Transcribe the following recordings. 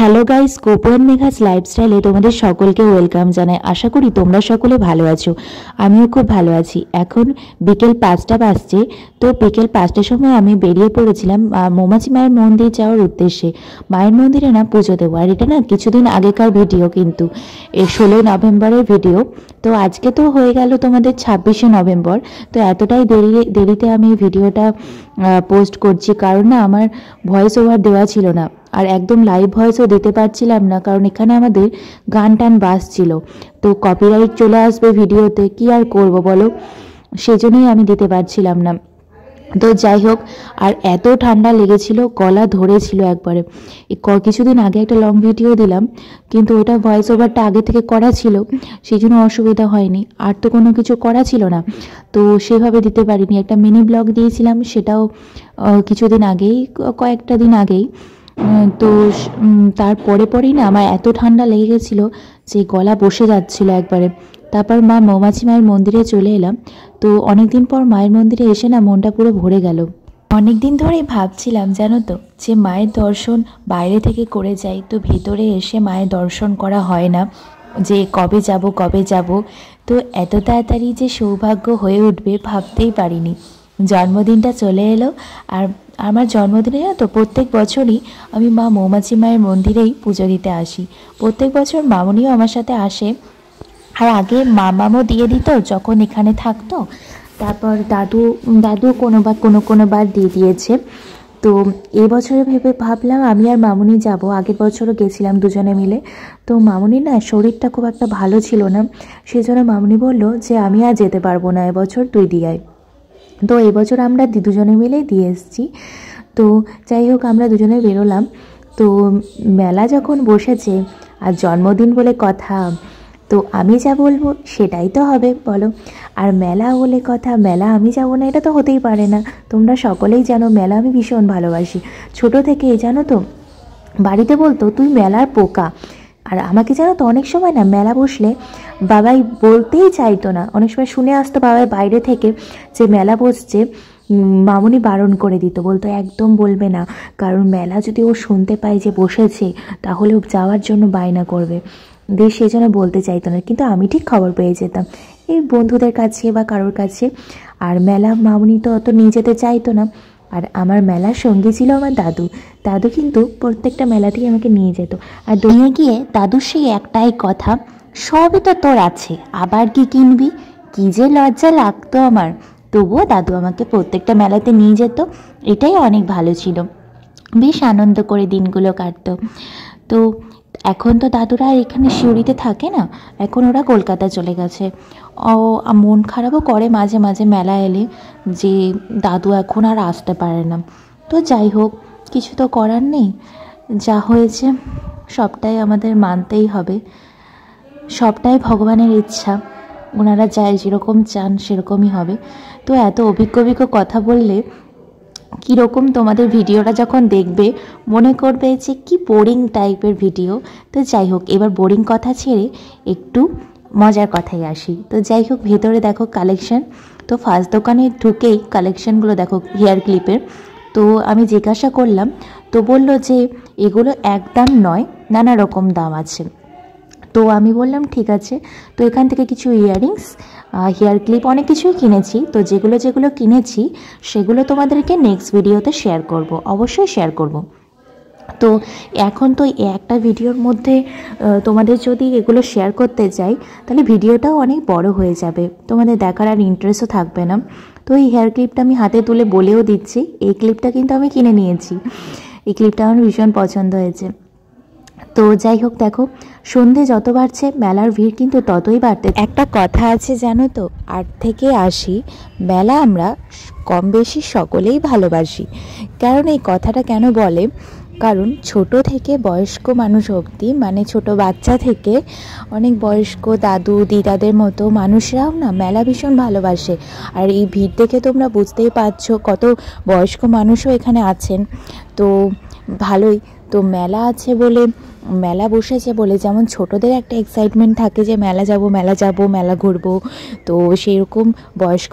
Hello guys, coupon মেঘাস লাইফস্টাইলে তোমাদের সকলকে ওয়েলকাম জানাই। আশা করি তোমরা সকলে ভালো আছো। আমিও খুব ভালো আছি। এখন বিকেল 5টা বাজছে। তো বিকেল 5টার সময় আমি বেরিয়ে পড়েছিলাম মৌমাছি মায়ের মন্দির যাওয়ার উদ্দেশ্যে। মায়ের মন্দিরে না পুজো দেবো। আর এটা না কিছুদিন আগেকার ভিডিও, কিন্তু 16 নভেম্বরের ভিডিও। তো আজকে তো হয়ে গেল তোমাদের 26শে নভেম্বর। তো এতটাই দেরিতে আমি ভিডিওটা পোস্ট করছি, কারণ না আমার ভয়েস ওভার দেওয়া ছিল না, আর একদম লাইভ ভয়েসও দিতে পারছিলাম না, কারণ এখানে আমাদের গান টান বাজছিল। তো কপিরাইট চলে আসবে ভিডিওতে, কি আর করব বলো, সেজন্যই আমি দিতে পারছিলাম না। তো যাই হোক, আর এত ঠান্ডা লেগেছিল, গলা ধরেছিল একবারে। কিছুদিন আগে একটা লং ভিডিও দিলাম, কিন্তু ওটা ভয়েস ওভারটা আগে থেকে করা ছিল, সেই জন্য অসুবিধা হয়নি। আর তো কোনো কিছু করা ছিল না, তো সেভাবে দিতে পারিনি। একটা মিনি ব্লগ দিয়েছিলাম, সেটাও কিছুদিন আগেই, কয়েকটা দিন আগেই। তো তারপরে পরেই না আমার এত ঠান্ডা লেগে গেছিলো যে গলা বসে যাচ্ছিল একবারে। তারপর মৌমাছি মায়ের মন্দিরে চলে এলাম। তো অনেকদিন পর মায়ের মন্দিরে এসে না মনটা পুরো ভরে গেল। অনেকদিন ধরেই ভাবছিলাম জানো তো, যে মায়ের দর্শন বাইরে থেকে করে যাই, তো ভেতরে এসে মায়ের দর্শন করা হয় না, যে কবে যাব। তো এত তাড়াতাড়ি যে সৌভাগ্য হয়ে উঠবে ভাবতেই পারিনি। জন্মদিনটা চলে এলো, আর আমার জন্মদিনে না তো প্রত্যেক বছরই আমি মা মৌমাছি মায়ের মন্দিরেই পুজো দিতে আসি। প্রত্যেক বছর মামনিও আমার সাথে আসে, আর আগে মামামও দিয়ে দিত যখন এখানে থাকতো। তারপর দাদু কোনোবার দিয়ে দিয়েছে। তো এবছরে ভাবলাম আমি আর মামুনি যাব। আগের বছরও গেছিলাম দুজনে মিলে। তো মামুনি না শরীরটা খুব একটা ভালো ছিল না, সেজন্য মামুনি বলল যে আমি আর যেতে পারবো না, এবছর তুই দিয়ে আয়। তো এবছর আমরা দুজনে মিলেই দিয়ে এসেছি। তো যাই হোক, আমরা দুজনে বেরোলাম। তো মেলা যখন বসেছে আর জন্মদিন বলে কথা, তো আমি যা বলবো সেটাই তো হবে বলো। আর মেলা বলে কথা, মেলা আমি যাব না এটা তো হতেই পারে না। তোমরা সকলেই জানো মেলা আমি ভীষণ ভালোবাসি। ছোট থেকেই জানো তো, বাড়িতে বলতো তুই মেলার পোকা। আর আমাকে জানো তো অনেক সময় না মেলা বসলে বাবাই বলতেই চাইতো না। অনেক সময় শুনে আসতো বাবাই বাইরে থেকে যে মেলা বসছে, মামুনি বারণ করে দিত, বলতো একদম বলবে না, কারণ মেলা যদি ও শুনতে পায় যে বসেছে তাহলে ও যাওয়ার জন্য বায়না করবে। সেই জন্য বলতে চাইতো না, কিন্তু আমি ঠিক খবর পেয়ে যেতাম এই বন্ধুদের কাছে বা কারোর কাছে। আর মেলা মামুনি তো অত নিয়ে যেতে চাইতো না। আর আমার মেলার সঙ্গী ছিল আমার দাদু কিন্তু প্রত্যেকটা মেলাতেই আমাকে নিয়ে যেত। আর নিয়ে গিয়ে দাদুর সেই একটাই কথা, সবই তো তোর আছে, আবার কি কিনবি। কি যে লজ্জা লাগতো আমার, তবুও দাদু আমাকে প্রত্যেকটা মেলাতে নিয়ে যেত। এটাই অনেক ভালো ছিল, বেশ আনন্দ করে দিনগুলো কাটতো। তো এখন তো দাদুরা এখানে সিউড়িতে থাকে না, এখন ওরা কলকাতা চলে গেছে। মন খারাপও করে মাঝে মাঝে মেলা এলে, যে দাদু এখন আর আসতে পারে না। তো যাই হোক, কিছু তো করার নেই, যা হয়েছে সবটাই আমাদের মানতেই হবে। সবটাই ভগবানের ইচ্ছা, ওনারা যাই যেরকম চান সেরকমই হবে। তো এত অভিজ্ঞ কথা বললে কীরকম তোমাদের ভিডিওটা যখন দেখবে মনে করবে যে কি বোরিং টাইপের ভিডিও। তো যাই হোক, এবার বোরিং কথা ছেড়ে একটু মজার কথায় আসি। তো যাই হোক, ভেতরে দেখো কালেকশন। তো ফার্স্ট দোকানে ঢুকেই কালেকশনগুলো দেখো হেয়ার ক্লিপের। তো আমি জিজ্ঞাসা করলাম, তো বলল যে এগুলো এক দাম নয়, নানা রকম দাম আছে। তো আমি বললাম ঠিক আছে। তো এখান থেকে কিছু ইয়াররিংস, হেয়ার ক্লিপ, অনেক কিছুই কিনেছি। তো যেগুলো কিনেছি সেগুলো তোমাদেরকে নেক্সট ভিডিওতে শেয়ার করব, অবশ্যই শেয়ার করব। তো এখন তো একটা ভিডিওর মধ্যে তোমাদের যদি এগুলো শেয়ার করতে যাই, তাহলে ভিডিওটাও অনেক বড় হয়ে যাবে, তোমাদের দেখার আর ইন্টারেস্টও থাকবে না। তো এই হেয়ার ক্লিপটা আমি হাতে তুলে বলেও দিচ্ছি, এই ক্লিপটা কিন্তু আমি কিনে নিয়েছি। এই ক্লিপটা আমার ভীষণ পছন্দ হয়েছে। তো যাই হোক, দেখো সন্ধে যত বাড়ছে মেলার ভিড় কিন্তু ততই বাড়তে। একটা কথা আছে জানো তো, 8 থেকে 80 মেলা আমরা কম বেশি সকলেই ভালোবাসি। কারণ এই কথাটা কেন বলে, কারণ ছোট থেকে বয়স্ক মানুষ অবধি, মানে ছোট বাচ্চা থেকে অনেক বয়স্ক দাদু দিদাদের মতো মানুষরাও না মেলা ভীষণ ভালোবাসে। আর এই ভিড় দেখে তোমরা বুঝতেই পারছো কত বয়স্ক মানুষও এখানে আছেন। তো ভালোই, তো মেলা আছে বলে, মেলা বসেছে বলে যেমন ছোটদের একটা এক্সাইটমেন্ট থাকে যে মেলা যাব মেলা ঘুরবো, তো সেরকম বয়স্ক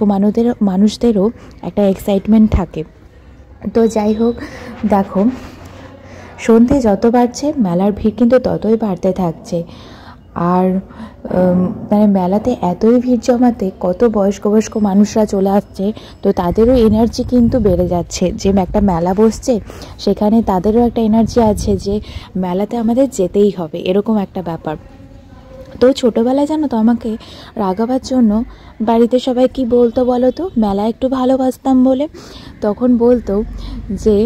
মানুষদেরও একটা এক্সাইটমেন্ট থাকে। তো যাই হোক, দেখো সন্ধে যত বাড়ছে মেলার ভিড় কিন্তু ততই বাড়তে থাকছে। আর মানে মেলাতে এতই ভিড় জমাতে কত বয়স্ক বয়স্ক মানুষরা চলে আসছে, তো তাদেরও এনার্জি কিন্তু বেড়ে যাচ্ছে যে একটা মেলা বসছে, সেখানে তাদেরও একটা এনার্জি আছে যে মেলাতে আমাদের যেতেই হবে, এরকম একটা ব্যাপার। তো ছোটোবেলায় জানো তো আমাকে রাগাবার জন্য বাড়িতে সবাই কি বলতো বলো তো, মেলা একটু ভালোবাসতাম বলে। তখন বলতো যে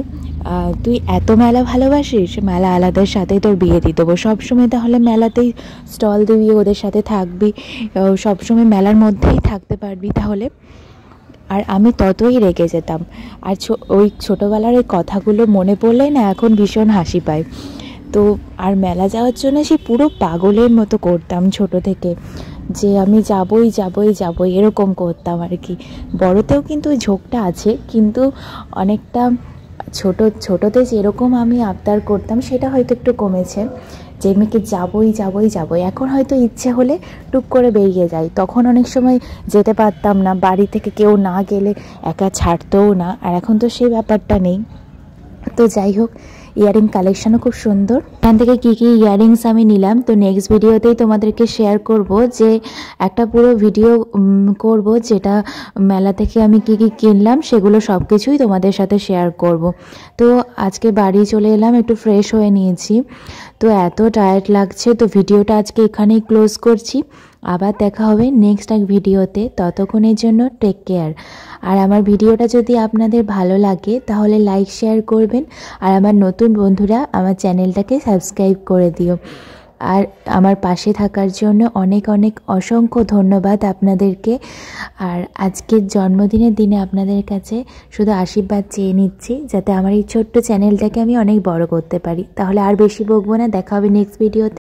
তুই এত মেলা ভালোবাসিস, মেলা আলাদার সাথে তোর বিয়ে দিয়ে দেবো, সবসময় তাহলে মেলাতেই স্টল দিবি, ওদের সাথে থাকবি, সবসময় মেলার মধ্যেই থাকতে পারবি তাহলে। আর আমি ততই রেগে যেতাম। আর ওই ছোটোবেলার এই কথাগুলো মনে পড়লেই না এখন ভীষণ হাসি পায়। তো আর মেলা যাওয়ার জন্য সে পুরো পাগলের মতো করতাম ছোট থেকে, যে আমি যাবই যাবই যাবই এরকম করতাম আর কি। বড়তেও কিন্তু ওই ঝোঁকটা আছে, কিন্তু অনেকটা ছোটোতে যেরকম আমি আবদার করতাম সেটা হয়তো একটু কমেছে, যে মেয়েকে যাবই যাবই যাবই। এখন হয়তো ইচ্ছে হলে টুক করে বেরিয়ে যাই, তখন অনেক সময় যেতে পারতাম না, বাড়ি থেকে কেউ না গেলে একা ছাড়তেও না, আর এখন তো সেই ব্যাপারটা নেই। তো যাই হোক, ইয়ারিং কালেকশানও খুব সুন্দর। এখান থেকে কী কী ইয়ারিংস আমি নিলাম তো নেক্সট ভিডিওতেই তোমাদেরকে শেয়ার করব, যে একটা পুরো ভিডিও করব যেটা মেলা থেকে আমি কী কী কিনলাম সেগুলো সব কিছুই তোমাদের সাথে শেয়ার করব। তো আজকে বাড়ি চলে এলাম, একটু ফ্রেশ হয়ে নিয়েছি, তো এত টায়ার্ড লাগছে, তো ভিডিওটা আজকে এখানেই ক্লোজ করছি। আবার দেখা হবে নেক্সট এক ভিডিওতে, ততক্ষণের জন্য টেক কেয়ার। আর আমার ভিডিওটা যদি আপনাদের ভালো লাগে তাহলে লাইক শেয়ার করবেন, আর আমার নতুন বন্ধুরা আমার চ্যানেলটাকে সাবস্ক্রাইব করে দিও। আর আমার পাশে থাকার জন্য অনেক অনেক অসংখ্য ধন্যবাদ আপনাদেরকে। আর আজকের জন্মদিনের দিনে আপনাদের কাছে শুধু আশীর্বাদ চেয়ে নিচ্ছি, যাতে আমার এই ছোট্ট চ্যানেলটাকে আমি অনেক বড় করতে পারি। তাহলে আর বেশি বকবো না, দেখা হবে নেক্সট ভিডিওতে।